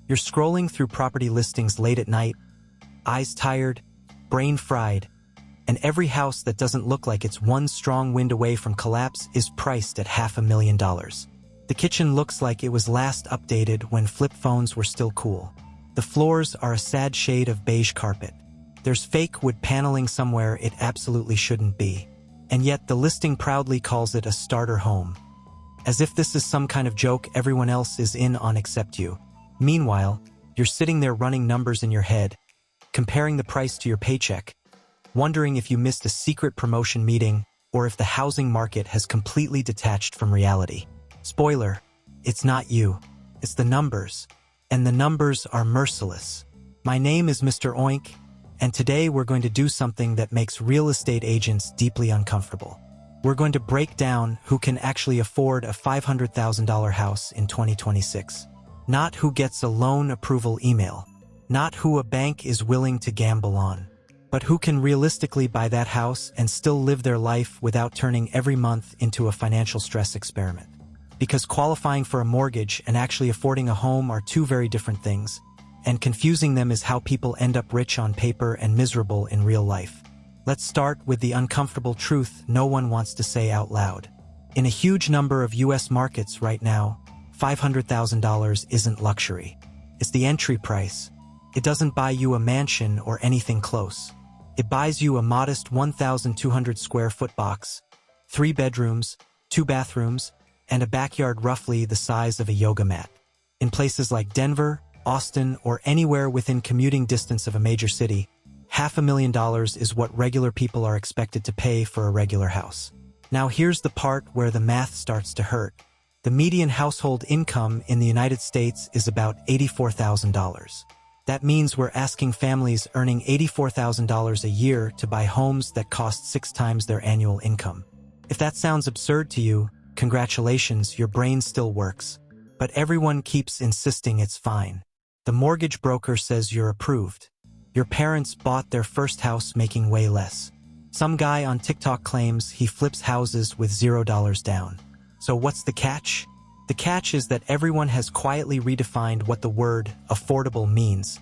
You're scrolling through property listings late at night, eyes tired, brain fried, and every house that doesn't look like it's one strong wind away from collapse is priced at $500,000. The kitchen looks like it was last updated when flip phones were still cool. The floors are a sad shade of beige carpet. There's fake wood paneling somewhere it absolutely shouldn't be. And yet the listing proudly calls it a starter home. As if this is some kind of joke everyone else is in on except you. Meanwhile, you're sitting there running numbers in your head, comparing the price to your paycheck, wondering if you missed a secret promotion meeting or if the housing market has completely detached from reality. Spoiler, it's not you. It's the numbers. And the numbers are merciless. My name is Mr. Oink, and today we're going to do something that makes real estate agents deeply uncomfortable. We're going to break down who can actually afford a $500,000 house in 2026. Not who gets a loan approval email. Not who a bank is willing to gamble on. But who can realistically buy that house and still live their life without turning every month into a financial stress experiment. Because qualifying for a mortgage and actually affording a home are two very different things, and confusing them is how people end up rich on paper and miserable in real life. Let's start with the uncomfortable truth no one wants to say out loud. In a huge number of US markets right now, $500,000 isn't luxury. It's the entry price. It doesn't buy you a mansion or anything close. It buys you a modest 1,200 square foot box, 3 bedrooms, 2 bathrooms, and a backyard roughly the size of a yoga mat. In places like Denver, Austin, or anywhere within commuting distance of a major city, $500,000 is what regular people are expected to pay for a regular house. Now here's the part where the math starts to hurt. The median household income in the United States is about $84,000. That means we're asking families earning $84,000 a year to buy homes that cost 6 times their annual income. If that sounds absurd to you, congratulations, your brain still works. But everyone keeps insisting it's fine. The mortgage broker says you're approved. Your parents bought their first house making way less. Some guy on TikTok claims he flips houses with $0 down. So what's the catch? The catch is that everyone has quietly redefined what the word affordable means,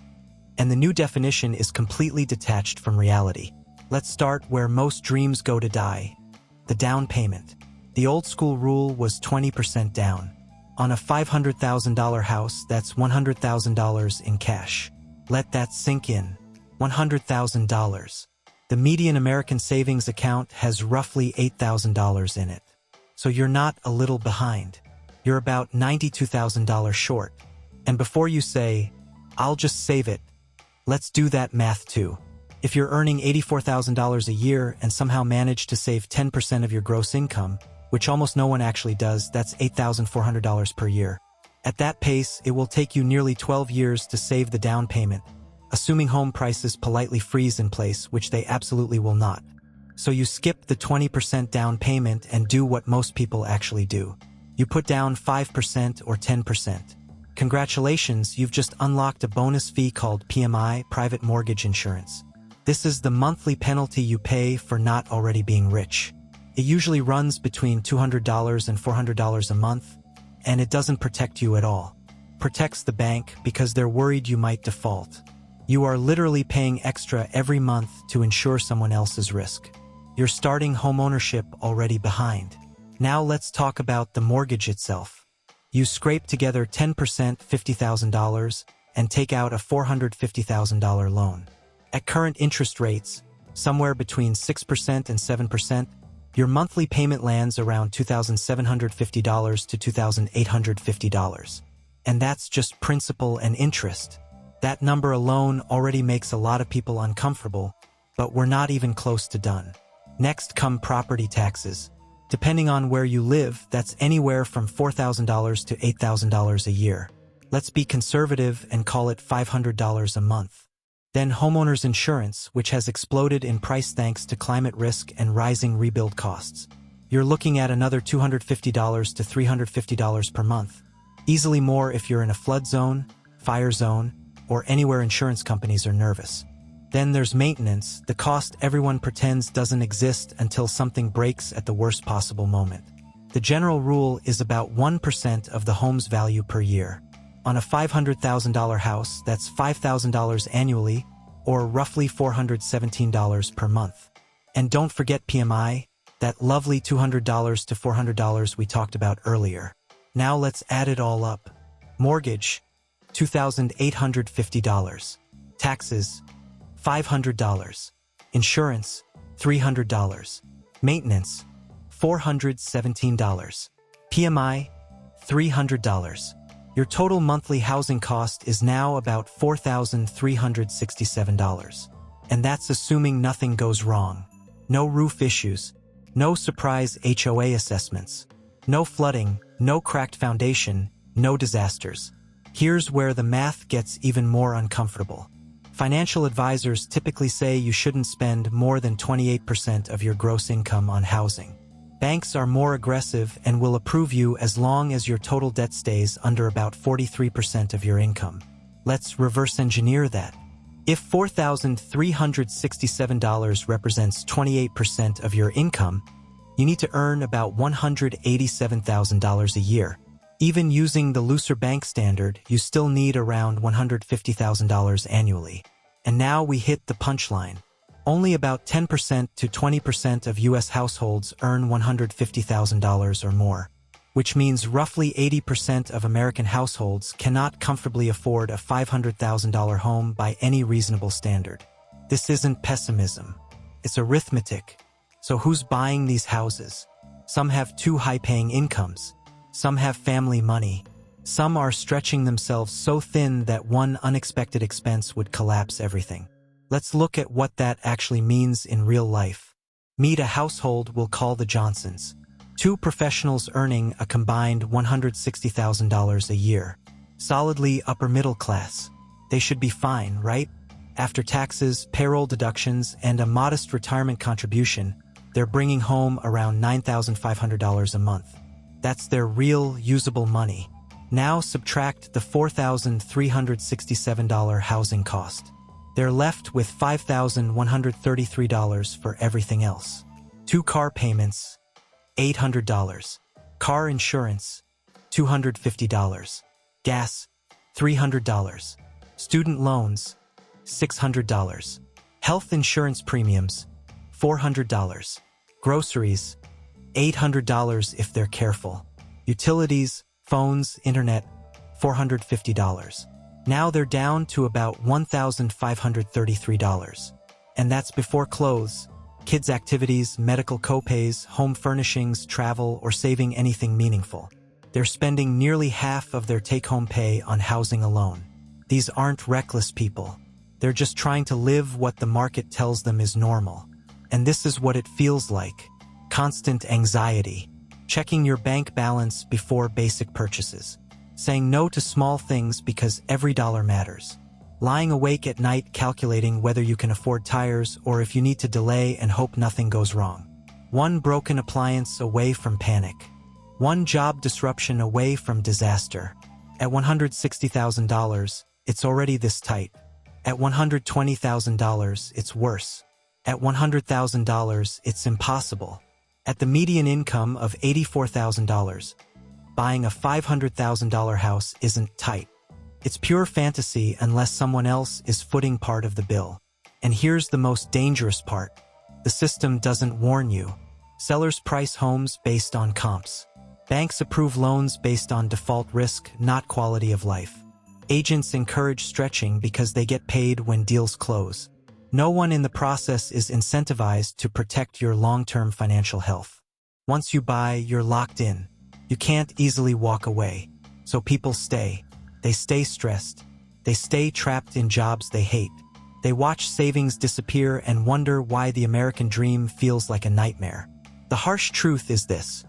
and the new definition is completely detached from reality. Let's start where most dreams go to die. The down payment. The old school rule was 20% down. On a $500,000 house, that's $100,000 in cash. Let that sink in. $100,000. The median American savings account has roughly $8,000 in it. So you're not a little behind. You're about $92,000 short. And before you say, I'll just save it, let's do that math too. If you're earning $84,000 a year and somehow manage to save 10% of your gross income, which almost no one actually does, that's $8,400 per year. At that pace, it will take you nearly 12 years to save the down payment, assuming home prices politely freeze in place, which they absolutely will not. So you skip the 20% down payment and do what most people actually do. You put down 5% or 10%. Congratulations, you've just unlocked a bonus fee called PMI, private mortgage insurance. This is the monthly penalty you pay for not already being rich. It usually runs between $200 and $400 a month, and it doesn't protect you at all. Protects the bank because they're worried you might default. You are literally paying extra every month to insure someone else's risk. You're starting homeownership already behind. Now let's talk about the mortgage itself. You scrape together 10%, $50,000, and take out a $450,000 loan. At current interest rates, somewhere between 6% and 7%, your monthly payment lands around $2,750 to $2,850. And that's just principal and interest. That number alone already makes a lot of people uncomfortable, but we're not even close to done. Next come property taxes. Depending on where you live, that's anywhere from $4,000 to $8,000 a year. Let's be conservative and call it $500 a month. Then homeowners insurance, which has exploded in price thanks to climate risk and rising rebuild costs. You're looking at another $250 to $350 per month. Easily more if you're in a flood zone, fire zone, or anywhere insurance companies are nervous. Then there's maintenance, the cost everyone pretends doesn't exist until something breaks at the worst possible moment. The general rule is about 1% of the home's value per year. On a $500,000 house, that's $5,000 annually, or roughly $417 per month. And don't forget PMI, that lovely $200 to $400 we talked about earlier. Now let's add it all up. Mortgage, $2,850. Taxes, $500. Insurance, $300. Maintenance, $417. PMI, $300. Your total monthly housing cost is now about $4,367. And that's assuming nothing goes wrong. No roof issues, no surprise HOA assessments, no flooding, no cracked foundation, no disasters. Here's where the math gets even more uncomfortable. Financial advisors typically say you shouldn't spend more than 28% of your gross income on housing. Banks are more aggressive and will approve you as long as your total debt stays under about 43% of your income. Let's reverse engineer that. If $4,367 represents 28% of your income, you need to earn about $187,000 a year. Even using the looser bank standard, you still need around $150,000 annually. And now we hit the punchline. Only about 10% to 20% of U.S. households earn $150,000 or more, which means roughly 80% of American households cannot comfortably afford a $500,000 home by any reasonable standard. This isn't pessimism. It's arithmetic. So who's buying these houses? Some have too high-paying incomes. Some have family money. Some are stretching themselves so thin that one unexpected expense would collapse everything. Let's look at what that actually means in real life. Meet a household we'll call the Johnsons. Two professionals earning a combined $160,000 a year. Solidly upper middle class. They should be fine, right? After taxes, payroll deductions, and a modest retirement contribution, they're bringing home around $9,500 a month. That's their real, usable money. Now subtract the $4,367 housing cost. They're left with $5,133 for everything else. 2 car payments, $800. Car insurance, $250. Gas, $300. Student loans, $600. Health insurance premiums, $400. Groceries, $800 if they're careful. Utilities, phones, internet, $450. Now they're down to about $1,533. And that's before clothes, kids' activities, medical copays, home furnishings, travel, or saving anything meaningful. They're spending nearly half of their take-home pay on housing alone. These aren't reckless people. They're just trying to live what the market tells them is normal. And this is what it feels like. Constant anxiety. Checking your bank balance before basic purchases. Saying no to small things because every dollar matters. Lying awake at night calculating whether you can afford tires or if you need to delay and hope nothing goes wrong. One broken appliance away from panic. One job disruption away from disaster. At $160,000, it's already this tight. At $120,000, it's worse. At $100,000, it's impossible. At the median income of $84,000, buying a $500,000 house isn't tight. It's pure fantasy unless someone else is footing part of the bill. And here's the most dangerous part. The system doesn't warn you. Sellers price homes based on comps. Banks approve loans based on default risk, not quality of life. Agents encourage stretching because they get paid when deals close. No one in the process is incentivized to protect your long-term financial health. Once you buy, you're locked in. You can't easily walk away. So people stay. They stay stressed. They stay trapped in jobs they hate. They watch savings disappear and wonder why the American dream feels like a nightmare. The harsh truth is this.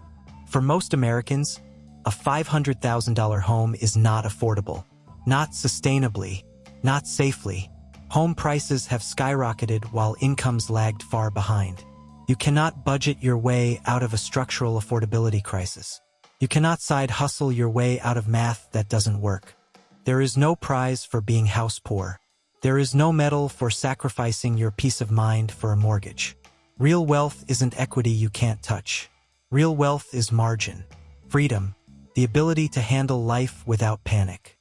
For most Americans, a $500,000 home is not affordable. Not sustainably. Not safely. Home prices have skyrocketed while incomes lagged far behind. You cannot budget your way out of a structural affordability crisis. You cannot side hustle your way out of math that doesn't work. There is no prize for being house poor. There is no medal for sacrificing your peace of mind for a mortgage. Real wealth isn't equity you can't touch. Real wealth is margin, freedom, the ability to handle life without panic.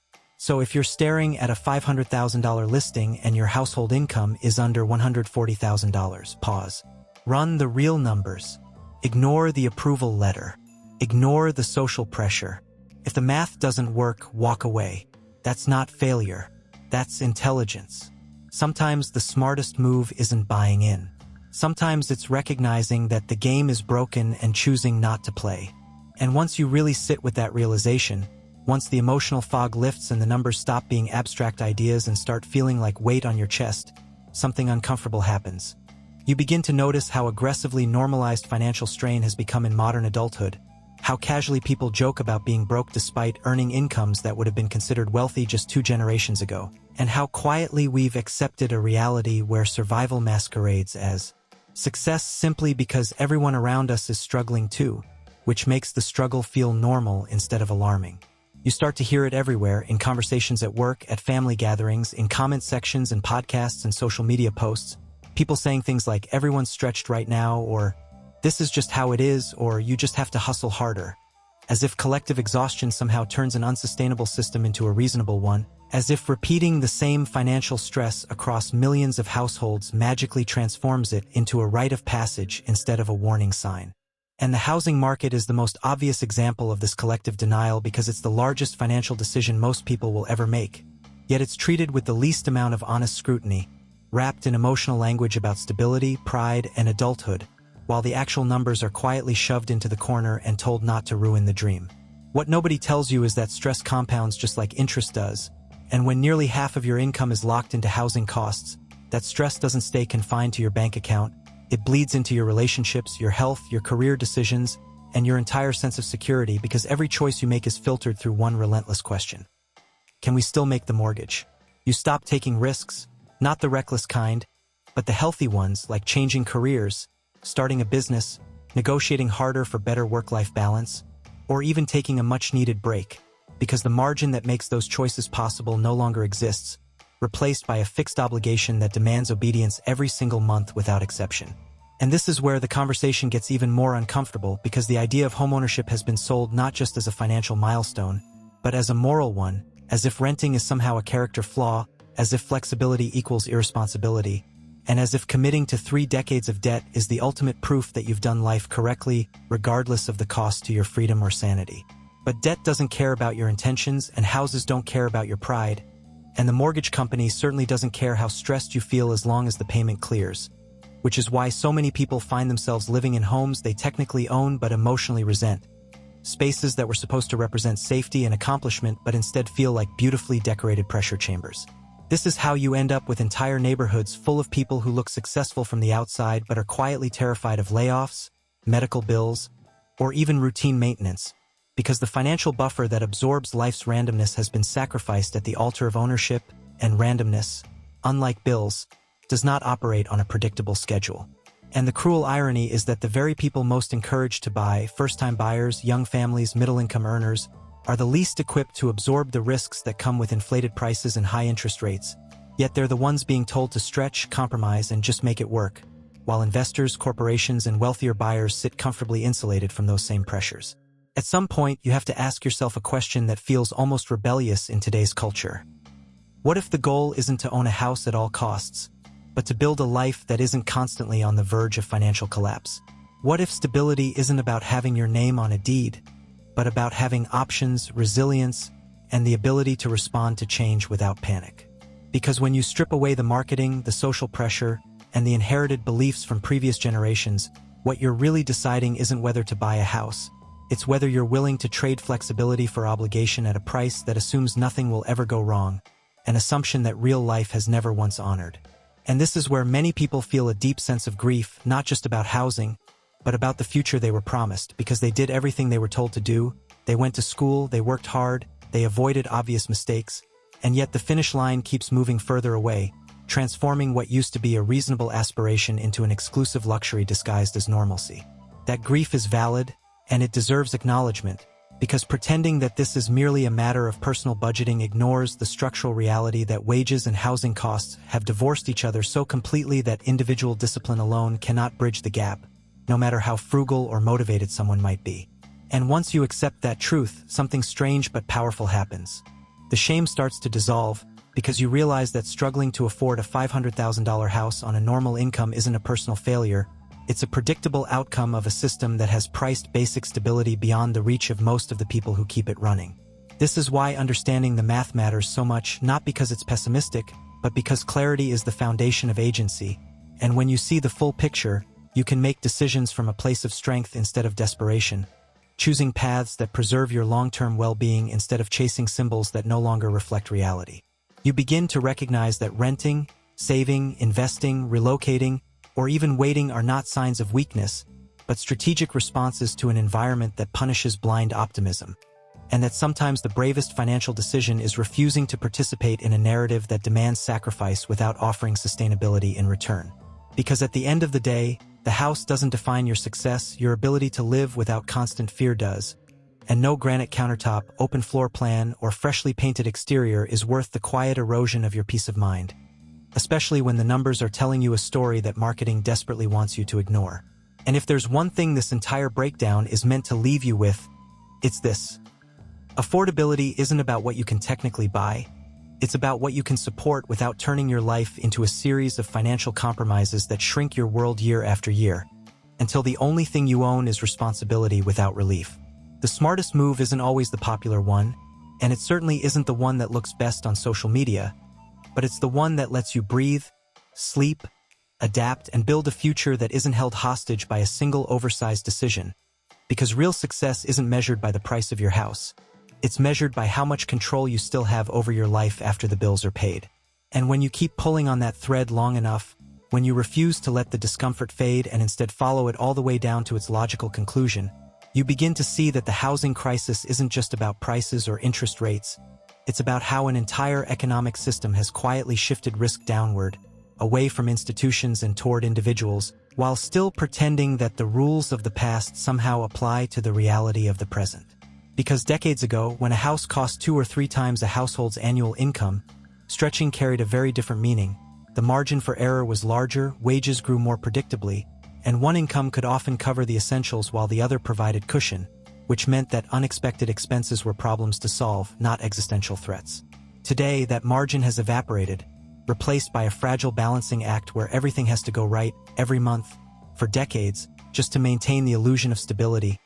So if you're staring at a $500,000 listing and your household income is under $140,000, pause. Run the real numbers. Ignore the approval letter. Ignore the social pressure. If the math doesn't work, walk away. That's not failure. That's intelligence. Sometimes the smartest move isn't buying in. Sometimes it's recognizing that the game is broken and choosing not to play. And once you really sit with that realization, once the emotional fog lifts and the numbers stop being abstract ideas and start feeling like weight on your chest, something uncomfortable happens. You begin to notice how aggressively normalized financial strain has become in modern adulthood, how casually people joke about being broke despite earning incomes that would have been considered wealthy just 2 generations ago, and how quietly we've accepted a reality where survival masquerades as success simply because everyone around us is struggling too, which makes the struggle feel normal instead of alarming. You start to hear it everywhere, in conversations at work, at family gatherings, in comment sections and podcasts and social media posts, people saying things like, everyone's stretched right now, or this is just how it is, or you just have to hustle harder. As if collective exhaustion somehow turns an unsustainable system into a reasonable one, as if repeating the same financial stress across millions of households magically transforms it into a rite of passage instead of a warning sign. And the housing market is the most obvious example of this collective denial because it's the largest financial decision most people will ever make. Yet it's treated with the least amount of honest scrutiny, wrapped in emotional language about stability, pride, and adulthood, while the actual numbers are quietly shoved into the corner and told not to ruin the dream. What nobody tells you is that stress compounds just like interest does, and when nearly half of your income is locked into housing costs, that stress doesn't stay confined to your bank account. It bleeds into your relationships, your health, your career decisions, and your entire sense of security because every choice you make is filtered through one relentless question. Can we still make the mortgage? You stop taking risks, not the reckless kind, but the healthy ones like changing careers, starting a business, negotiating harder for better work-life balance, or even taking a much-needed break, because the margin that makes those choices possible no longer exists, replaced by a fixed obligation that demands obedience every single month without exception. And this is where the conversation gets even more uncomfortable because the idea of homeownership has been sold not just as a financial milestone, but as a moral one, as if renting is somehow a character flaw, as if flexibility equals irresponsibility, and as if committing to 3 decades of debt is the ultimate proof that you've done life correctly, regardless of the cost to your freedom or sanity. But debt doesn't care about your intentions, and houses don't care about your pride, and the mortgage company certainly doesn't care how stressed you feel as long as the payment clears, which is why so many people find themselves living in homes they technically own but emotionally resent, spaces that were supposed to represent safety and accomplishment but instead feel like beautifully decorated pressure chambers. This is how you end up with entire neighborhoods full of people who look successful from the outside but are quietly terrified of layoffs, medical bills, or even routine maintenance, because the financial buffer that absorbs life's randomness has been sacrificed at the altar of ownership, and randomness, unlike bills, does not operate on a predictable schedule. And the cruel irony is that the very people most encouraged to buy, first-time buyers, young families, middle-income earners, are the least equipped to absorb the risks that come with inflated prices and high interest rates, yet they're the ones being told to stretch, compromise, and just make it work, while investors, corporations, and wealthier buyers sit comfortably insulated from those same pressures. At some point, you have to ask yourself a question that feels almost rebellious in today's culture. What if the goal isn't to own a house at all costs, but to build a life that isn't constantly on the verge of financial collapse? What if stability isn't about having your name on a deed, but about having options, resilience, and the ability to respond to change without panic? Because when you strip away the marketing, the social pressure, and the inherited beliefs from previous generations, what you're really deciding isn't whether to buy a house. It's whether you're willing to trade flexibility for obligation at a price that assumes nothing will ever go wrong, an assumption that real life has never once honored. And this is where many people feel a deep sense of grief, not just about housing, but about the future they were promised, because they did everything they were told to do, they went to school, they worked hard, they avoided obvious mistakes, and yet the finish line keeps moving further away, transforming what used to be a reasonable aspiration into an exclusive luxury disguised as normalcy. That grief is valid, and it deserves acknowledgement, because pretending that this is merely a matter of personal budgeting ignores the structural reality that wages and housing costs have divorced each other so completely that individual discipline alone cannot bridge the gap, no matter how frugal or motivated someone might be. And once you accept that truth, something strange but powerful happens. The shame starts to dissolve because you realize that struggling to afford a $500,000 house on a normal income isn't a personal failure. It's a predictable outcome of a system that has priced basic stability beyond the reach of most of the people who keep it running. This is why understanding the math matters so much, not because it's pessimistic, but because clarity is the foundation of agency. And when you see the full picture, you can make decisions from a place of strength instead of desperation, choosing paths that preserve your long-term well-being instead of chasing symbols that no longer reflect reality. You begin to recognize that renting, saving, investing, relocating, or even waiting are not signs of weakness, but strategic responses to an environment that punishes blind optimism. And that sometimes the bravest financial decision is refusing to participate in a narrative that demands sacrifice without offering sustainability in return. Because at the end of the day, the house doesn't define your success, your ability to live without constant fear does. And no granite countertop, open floor plan, or freshly painted exterior is worth the quiet erosion of your peace of mind. Especially when the numbers are telling you a story that marketing desperately wants you to ignore. And if there's one thing this entire breakdown is meant to leave you with, it's this. Affordability isn't about what you can technically buy. It's about what you can support without turning your life into a series of financial compromises that shrink your world year after year, until the only thing you own is responsibility without relief. The smartest move isn't always the popular one, and it certainly isn't the one that looks best on social media, but it's the one that lets you breathe, sleep, adapt, and build a future that isn't held hostage by a single oversized decision. Because real success isn't measured by the price of your house. It's measured by how much control you still have over your life after the bills are paid. And when you keep pulling on that thread long enough, when you refuse to let the discomfort fade and instead follow it all the way down to its logical conclusion, you begin to see that the housing crisis isn't just about prices or interest rates. It's about how an entire economic system has quietly shifted risk downward, away from institutions and toward individuals, while still pretending that the rules of the past somehow apply to the reality of the present. Because decades ago, when a house cost 2 or 3 times a household's annual income, stretching carried a very different meaning. The margin for error was larger, wages grew more predictably, and one income could often cover the essentials while the other provided cushion, which meant that unexpected expenses were problems to solve, not existential threats. Today, that margin has evaporated, replaced by a fragile balancing act where everything has to go right every month, for decades, just to maintain the illusion of stability.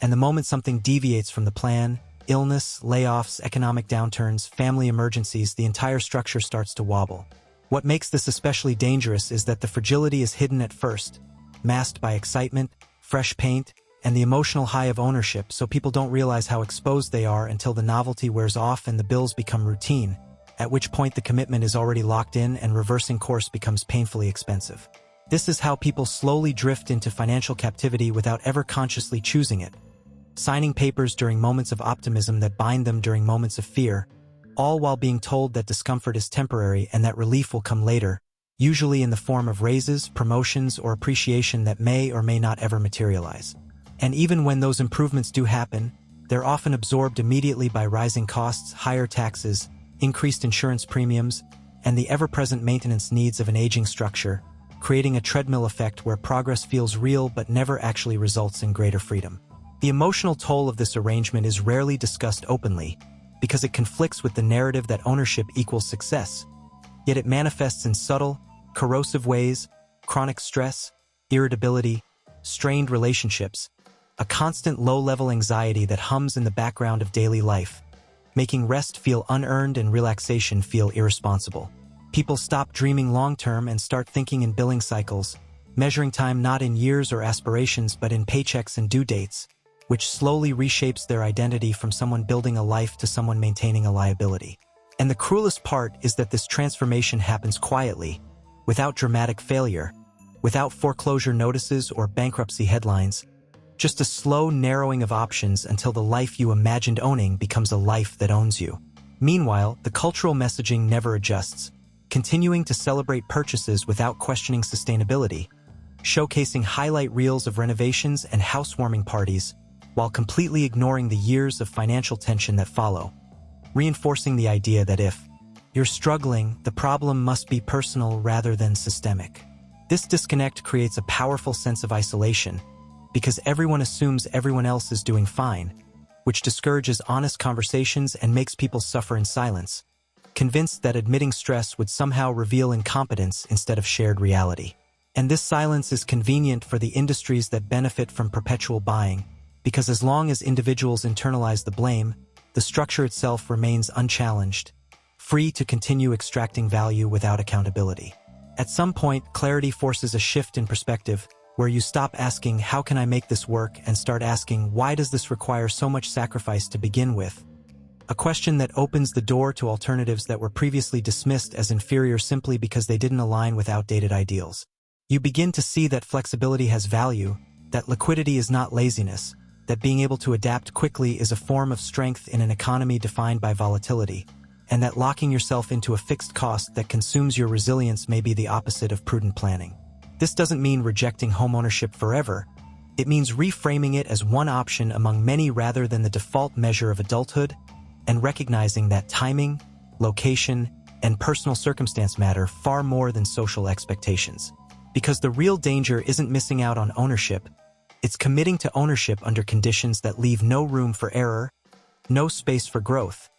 And the moment something deviates from the plan, illness, layoffs, economic downturns, family emergencies, the entire structure starts to wobble. What makes this especially dangerous is that the fragility is hidden at first, masked by excitement, fresh paint, and the emotional high of ownership, so people don't realize how exposed they are until the novelty wears off and the bills become routine, at which point the commitment is already locked in and reversing course becomes painfully expensive. This is how people slowly drift into financial captivity without ever consciously choosing it, signing papers during moments of optimism that bind them during moments of fear, all while being told that discomfort is temporary and that relief will come later, usually in the form of raises, promotions, or appreciation that may or may not ever materialize. And even when those improvements do happen, they're often absorbed immediately by rising costs, higher taxes, increased insurance premiums, and the ever-present maintenance needs of an aging structure, creating a treadmill effect where progress feels real but never actually results in greater freedom. The emotional toll of this arrangement is rarely discussed openly, because it conflicts with the narrative that ownership equals success, yet it manifests in subtle, corrosive ways: chronic stress, irritability, strained relationships, a constant low-level anxiety that hums in the background of daily life, making rest feel unearned and relaxation feel irresponsible. People stop dreaming long-term and start thinking in billing cycles, measuring time not in years or aspirations but in paychecks and due dates, which slowly reshapes their identity from someone building a life to someone maintaining a liability. And the cruelest part is that this transformation happens quietly, without dramatic failure, without foreclosure notices or bankruptcy headlines, just a slow narrowing of options until the life you imagined owning becomes a life that owns you. Meanwhile, the cultural messaging never adjusts, continuing to celebrate purchases without questioning sustainability, showcasing highlight reels of renovations and housewarming parties, while completely ignoring the years of financial tension that follow, reinforcing the idea that if you're struggling, the problem must be personal rather than systemic. This disconnect creates a powerful sense of isolation, because everyone assumes everyone else is doing fine, which discourages honest conversations and makes people suffer in silence, convinced that admitting stress would somehow reveal incompetence instead of shared reality. And this silence is convenient for the industries that benefit from perpetual buying, because as long as individuals internalize the blame, the structure itself remains unchallenged, free to continue extracting value without accountability. At some point, clarity forces a shift in perspective, where you stop asking, how can I make this work, and start asking, why does this require so much sacrifice to begin with? A question that opens the door to alternatives that were previously dismissed as inferior simply because they didn't align with outdated ideals. You begin to see that flexibility has value, that liquidity is not laziness, that being able to adapt quickly is a form of strength in an economy defined by volatility, and that locking yourself into a fixed cost that consumes your resilience may be the opposite of prudent planning. This doesn't mean rejecting homeownership forever. It means reframing it as one option among many rather than the default measure of adulthood, and recognizing that timing, location, and personal circumstance matter far more than social expectations. Because the real danger isn't missing out on ownership, it's committing to ownership under conditions that leave no room for error, no space for growth,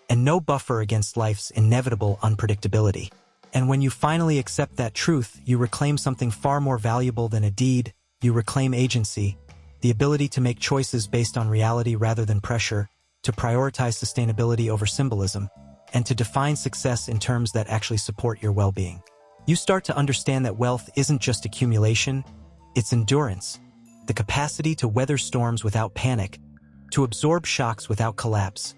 and no buffer against life's inevitable unpredictability. And when you finally accept that truth, you reclaim something far more valuable than a deed. You reclaim agency, the ability to make choices based on reality rather than pressure, to prioritize sustainability over symbolism, and to define success in terms that actually support your well-being. You start to understand that wealth isn't just accumulation, it's endurance, the capacity to weather storms without panic, to absorb shocks without collapse,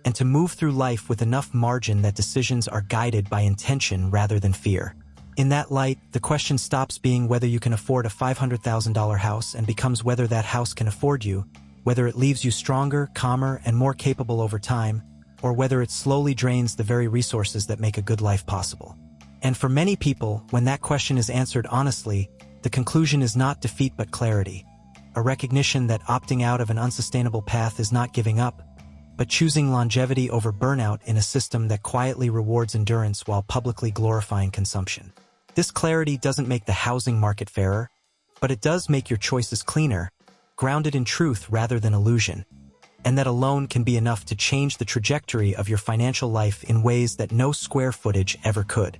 and to move through life with enough margin that decisions are guided by intention rather than fear. In that light, the question stops being whether you can afford a $500,000 house and becomes whether that house can afford you, whether it leaves you stronger, calmer, and more capable over time, or whether it slowly drains the very resources that make a good life possible. And for many people, when that question is answered honestly, the conclusion is not defeat but clarity, a recognition that opting out of an unsustainable path is not giving up, but choosing longevity over burnout in a system that quietly rewards endurance while publicly glorifying consumption. This clarity doesn't make the housing market fairer, but it does make your choices cleaner, grounded in truth rather than illusion, and that alone can be enough to change the trajectory of your financial life in ways that no square footage ever could.